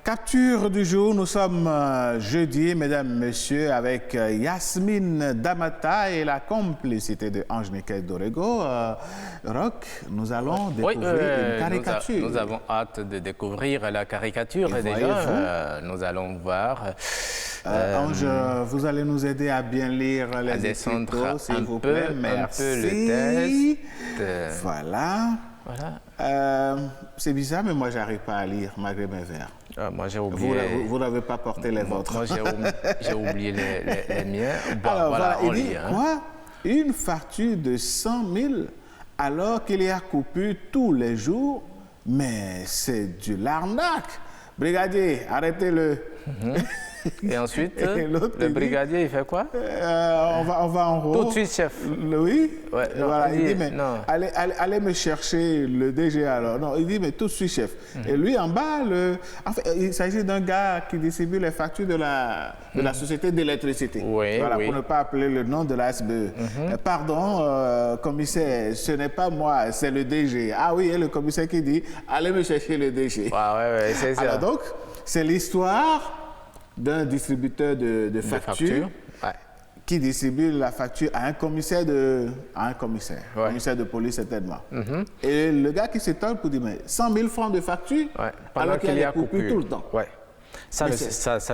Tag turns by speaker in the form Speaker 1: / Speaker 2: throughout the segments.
Speaker 1: Capture du jour, nous sommes jeudi, mesdames, messieurs, avec Yasmine Damata et la complicité de Ange-Michael Dorego. Roch, nous allons découvrir une caricature.
Speaker 2: Nous avons hâte de découvrir la caricature et déjà, nous allons voir.
Speaker 1: Ange, vous allez nous aider à bien lire les écriteaux, s'il vous plaît. Merci.
Speaker 2: Un peu le test.
Speaker 1: Voilà. C'est bizarre, mais moi, j'arrive pas à lire malgré mes vers.
Speaker 2: Moi, j'ai oublié.
Speaker 1: Vous n'avez pas porté les vôtres.
Speaker 2: Moi, j'ai oublié les miens. Bon,
Speaker 1: alors, voilà,
Speaker 2: on
Speaker 1: il dit
Speaker 2: lit.
Speaker 1: Quoi? Une facture de 100 000 alors qu'il y a coupure tous les jours? Mais c'est du l'arnaque. Brigadier, arrêtez-le.
Speaker 2: Et ensuite, le brigadier, il fait quoi?
Speaker 1: On va en haut.
Speaker 2: Tout de suite, chef.
Speaker 1: Oui.
Speaker 2: Ouais, non,
Speaker 1: voilà, il dit, mais
Speaker 2: non.
Speaker 1: allez me chercher le DG alors. Non, il dit, mais tout de suite, chef. Et lui, en bas, en fait, il s'agit d'un gars qui distribue les factures de la société d'électricité.
Speaker 2: Oui,
Speaker 1: voilà,
Speaker 2: oui.
Speaker 1: pour ne pas appeler le nom de la SBE. Pardon, commissaire, ce n'est pas moi, c'est le DG. Ah oui, et le commissaire qui dit, allez me chercher le DG.
Speaker 2: Ouais, c'est ça.
Speaker 1: Alors donc, c'est l'histoire d'un distributeur de factures qui distribue la facture à un commissaire commissaire de police certainement. Et le gars qui s'étonne pour dire, mais 100 000 francs de facture, alors qu'il y a des coupures tout le temps.
Speaker 2: Ouais. Ça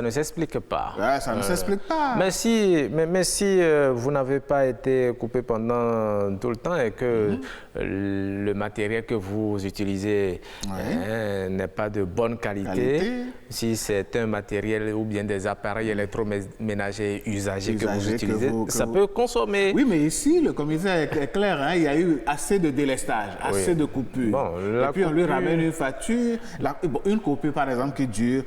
Speaker 2: ne s'explique pas.
Speaker 1: Ouais, ça ne s'explique pas.
Speaker 2: Mais si vous n'avez pas été coupé pendant tout le temps et que le matériel que vous utilisez n'est pas de bonne qualité, si c'est un matériel ou bien des appareils électroménagers usagés que vous utilisez, ça peut consommer.
Speaker 1: Oui, mais ici, le commissaire est clair, hein, il y a eu assez de délestage, assez de coupures.
Speaker 2: Bon,
Speaker 1: et puis on lui ramène une facture, une coupure par exemple qui dure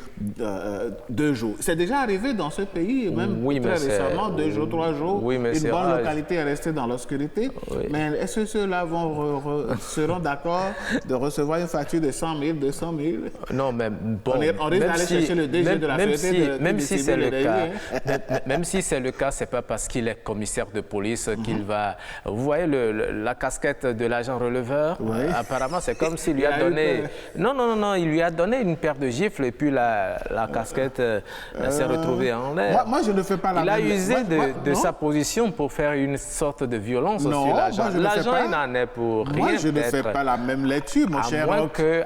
Speaker 1: 2 jours. C'est déjà arrivé dans ce pays, même très récemment, 2 jours, 3 jours.
Speaker 2: Oui, mais
Speaker 1: une bonne localité est restée dans l'obscurité.
Speaker 2: Oui.
Speaker 1: Mais est-ce que ceux-là seront d'accord de recevoir une facture de 100 000, 200 000?
Speaker 2: Non, mais bon.
Speaker 1: On risque d'aller chercher le DG de la société.
Speaker 2: Même si c'est le cas, même si c'est le cas, c'est pas parce qu'il est commissaire de police qu'il va. Vous voyez la casquette de l'agent releveur. Apparemment, c'est comme s'il lui a donné. Non, il lui a donné une paire de gifles et puis la casquette s'est retrouvée en l'air.
Speaker 1: Moi, je ne fais pas la
Speaker 2: même. Il a usé de sa position pour faire une sorte de violence sur l'agent. L'agent, il n'en est pour rien.
Speaker 1: Moi, je ne fais pas la même lecture, mon cher.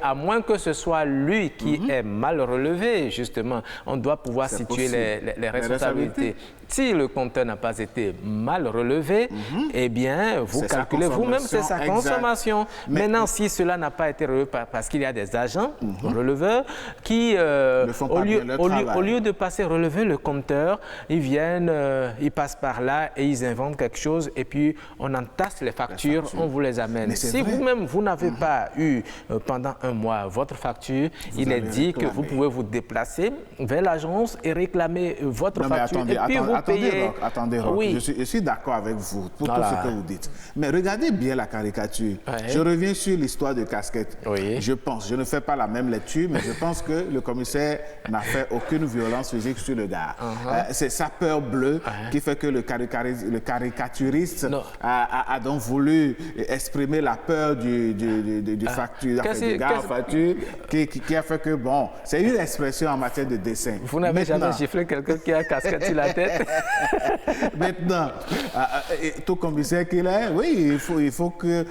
Speaker 2: À moins que ce soit lui qui est mal relevé, justement. On doit pouvoir situer les responsabilités. Si le compteur n'a pas été mal relevé, eh bien, vous calculez vous-même, c'est sa consommation. Maintenant, si cela n'a pas été relevé parce qu'il y a des agents releveurs qui, au lieu de passer relever le compteur, ils viennent, ils passent par là et ils inventent quelque chose et puis on entasse les factures, on vous les amène. Si vous-même, vous n'avez pas eu pendant 1 mois votre facture, il est dit que vous pouvez vous déplacer vers l'agence et réclamer votre facture.
Speaker 1: Attendez, Roch, je suis d'accord avec vous pour tout ce que vous dites. Mais regardez bien la caricature. Je reviens sur l'histoire de casquette. Je ne fais pas la même lecture, mais je pense que le commissaire n'a fait aucune violence physique sur le gars. C'est sa peur bleue qui fait que le caricaturiste a donc voulu exprimer la peur du gars en facture qui a fait que, bon, c'est une expression en matière de dessin.
Speaker 2: Vous n'avez jamais giflé quelqu'un qui a casquette sur la tête?
Speaker 1: Maintenant, tout commissaire qu'il est, oui, il faut que...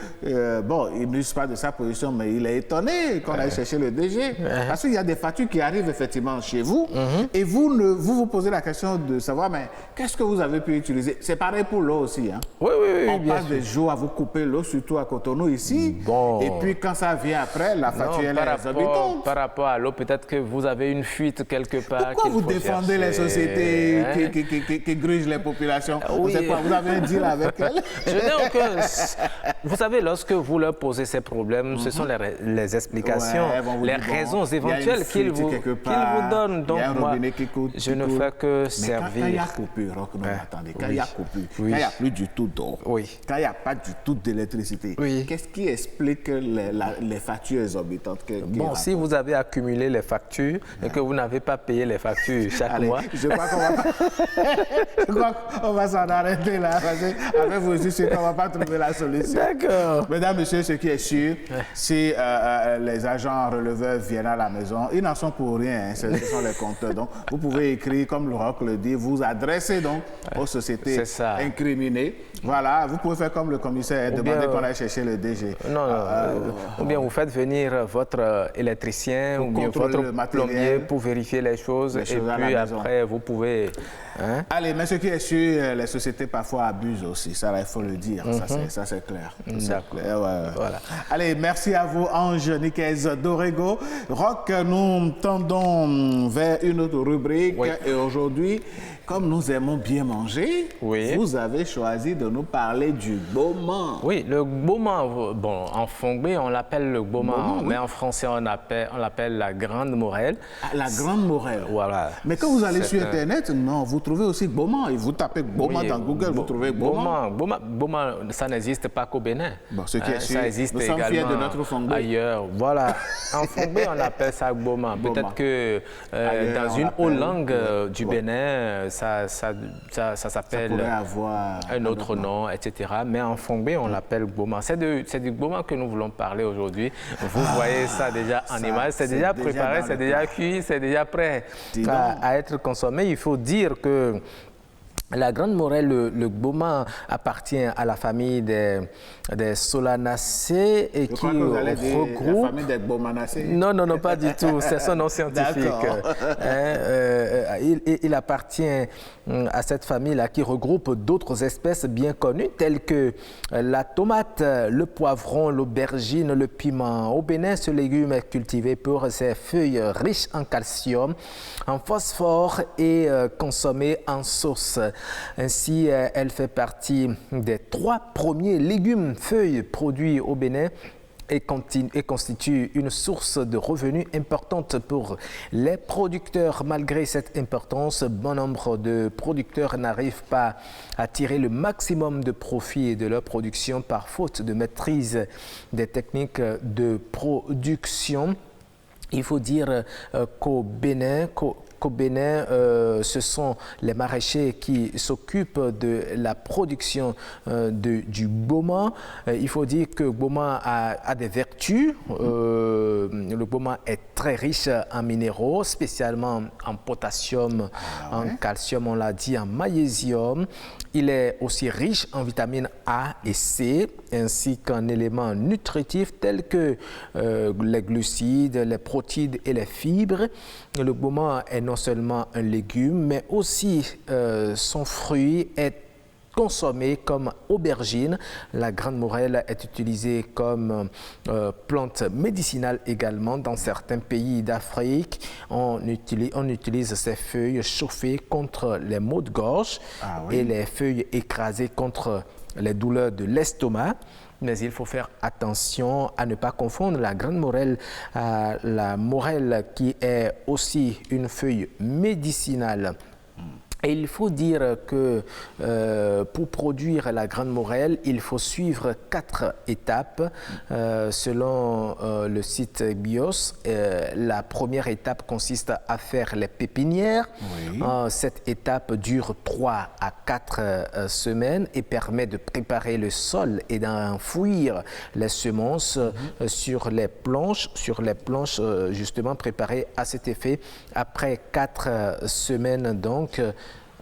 Speaker 1: bon, il n'use pas de sa position, mais il est étonné qu'on aille chercher le DG. Parce qu'il y a des factures qui arrivent effectivement chez vous et vous posez la question de savoir, mais qu'est-ce que vous avez pu utiliser? C'est pareil pour l'eau aussi. Hein?
Speaker 2: Oui,
Speaker 1: on passe des jours à vous couper l'eau, surtout à Cotonou ici. Bon. Et puis quand ça vient après, la facture elle est exorbitante.
Speaker 2: Par rapport à l'eau, peut-être que vous avez une fuite quelque part.
Speaker 1: Pourquoi vous défendez les sociétés qui grugent les populations? Vous savez quoi, vous avez un deal avec elles?
Speaker 2: Je n'ai aucun... Vous savez, lorsque vous leur posez ces problèmes, ce sont les explications, les raisons éventuelles qu'ils vous donnent. Donc moi, je ne fais que servir.
Speaker 1: Quand il y a coupure, attendez, quand il y a coupure, quand il n'y a plus du tout d'eau, quand il n'y a pas du tout d'électricité, qu'est-ce qui explique les factures exorbitantes?
Speaker 2: Bon, si vous avez accumulé les factures et que vous n'avez pas payé les factures chaque mois...
Speaker 1: Je crois qu'on va s'en arrêter là, parce qu'avec vous aussi, on ne va pas trouver la solution.
Speaker 2: D'accord.
Speaker 1: Mesdames, Messieurs, ce qui est sûr, si les agents releveurs viennent à la maison, ils n'en sont pour rien, hein, ce sont les compteurs. Donc, vous pouvez écrire, comme le roc le dit, vous adresser donc aux sociétés incriminées. Voilà, vous pouvez faire comme le commissaire, demander qu'on aille chercher le DG.
Speaker 2: Non, ou bien vous faites venir votre électricien ou bien votre plombier pour vérifier les choses et puis après vous pouvez... Hein?
Speaker 1: Allez, mais ce qui est sûr, les sociétés parfois abusent aussi, ça il faut le dire, ça c'est clair. Voilà. Allez, merci à vous Ange Nicaise Dorego. Roch, nous tendons vers une autre rubrique et aujourd'hui, comme nous aimons bien manger, vous avez choisi de nous parler du gboman.
Speaker 2: Oui, le gboman, bon, en fongbé, on l'appelle le gboman, mais en français, on l'appelle la grande morelle.
Speaker 1: Ah, la grande morelle.
Speaker 2: Voilà.
Speaker 1: Mais quand vous allez sur Internet, non, vous trouvez aussi gboman. Et vous tapez gboman dans Google, vous trouvez gboman.
Speaker 2: Gboman, ça n'existe pas qu'au Bénin.
Speaker 1: Bon, ce qui est sûr,
Speaker 2: ça existe
Speaker 1: nous sommes fiers de
Speaker 2: également
Speaker 1: notre fongbé.
Speaker 2: Ailleurs. Voilà. En fongbé, on appelle ça gboman. Peut-être que dans une autre langue du Bénin, ça s'appelle un autre nom, etc. Mais en fongbé, on l'appelle gboman. C'est du gboman que nous voulons parler aujourd'hui. Vous voyez ça déjà en image, c'est déjà préparé, c'est déjà cuit, c'est déjà prêt à être consommé. Il faut dire que la grande morelle, le gboman, appartient à la famille des Solanacées et qui regroupe...
Speaker 1: La famille des Gbomanacées.
Speaker 2: Non, pas du tout. C'est son nom scientifique. Il appartient à cette famille-là qui regroupe d'autres espèces bien connues telles que la tomate, le poivron, l'aubergine, le piment. Au Bénin, ce légume est cultivé pour ses feuilles riches en calcium, en phosphore et consommé en sauce. Ainsi, elle fait partie des 3 premiers légumes feuilles produits au Bénin et constitue une source de revenus importante pour les producteurs. Malgré cette importance, bon nombre de producteurs n'arrivent pas à tirer le maximum de profit de leur production par faute de maîtrise des techniques de production. Il faut dire qu'au Bénin, ce sont les maraîchers qui s'occupent de la production du gboman. Il faut dire que le gboman a des vertus. Le gboman est très riche en minéraux, spécialement en potassium, en calcium, on l'a dit, en magnésium. Il est aussi riche en vitamines A et C, ainsi qu'en éléments nutritifs tels que les glucides, les protéines et les fibres. Le gboman est non seulement un légume, mais aussi son fruit est consommée comme aubergine. La grande morelle est utilisée comme plante médicinale également dans certains pays d'Afrique. On utilise ces feuilles chauffées contre les maux de gorge et les feuilles écrasées contre les douleurs de l'estomac. Mais il faut faire attention à ne pas confondre la grande morelle à la morelle qui est aussi une feuille médicinale. Et il faut dire que pour produire la grande morelle, il faut suivre 4 étapes selon le site BIOS. La première étape consiste à faire les pépinières. Cette étape dure 3 à 4 semaines et permet de préparer le sol et d'enfouir les semences sur les planches justement préparées à cet effet. Après 4 semaines donc,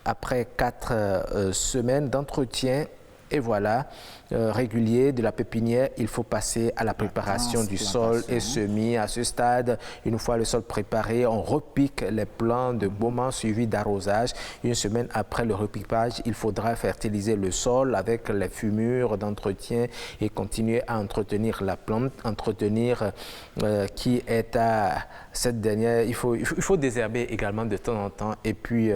Speaker 2: après 4 semaines d'entretien et voilà, régulier de la pépinière, il faut passer à la préparation du sol et semis. À ce stade, une fois le sol préparé, on repique les plants de gboman suivis d'arrosage. Une semaine après le repiquage, il faudra fertiliser le sol avec les fumures d'entretien et continuer à entretenir la plante, qui est à cette dernière. Il faut désherber également de temps en temps et puis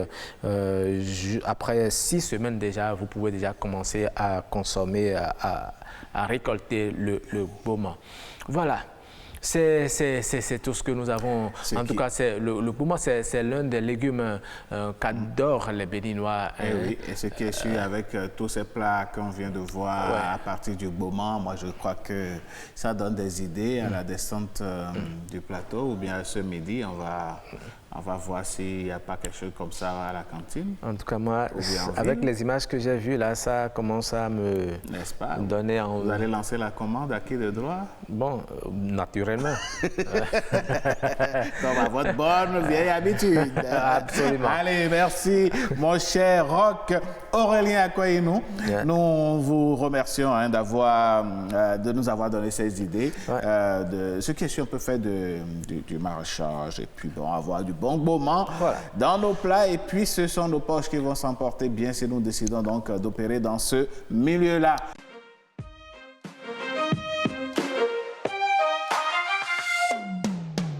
Speaker 2: après 6 semaines déjà, vous pouvez déjà commencer à consommer, à récolter le gboman. Voilà. C'est tout ce que nous avons. En tout cas, le gboman, c'est l'un des légumes qu'adorent les Béninois.
Speaker 1: Oui, et ce qui est sûr avec tous ces plats qu'on vient de voir à partir du gboman, moi je crois que ça donne des idées à la descente du plateau, ou bien ce midi, on va On va voir s'il n'y a pas quelque chose comme ça à la cantine.
Speaker 2: En tout cas, moi, avec les images que j'ai vues, là, ça commence à me donner envie.
Speaker 1: Vous allez lancer la commande à qui de droit?
Speaker 2: Bon, naturellement.
Speaker 1: Comme à votre bonne vieille habitude.
Speaker 2: Absolument.
Speaker 1: Allez, merci, mon cher Roch Aurélien Akoyinou. Yeah. Nous vous remercions de nous avoir donné ces idées. De ce qui on peut faire du maraîchage et puis bon, avoir du bon moment dans nos plats. Et puis, ce sont nos poches qui vont s'emporter bien si nous décidons donc d'opérer dans ce milieu-là.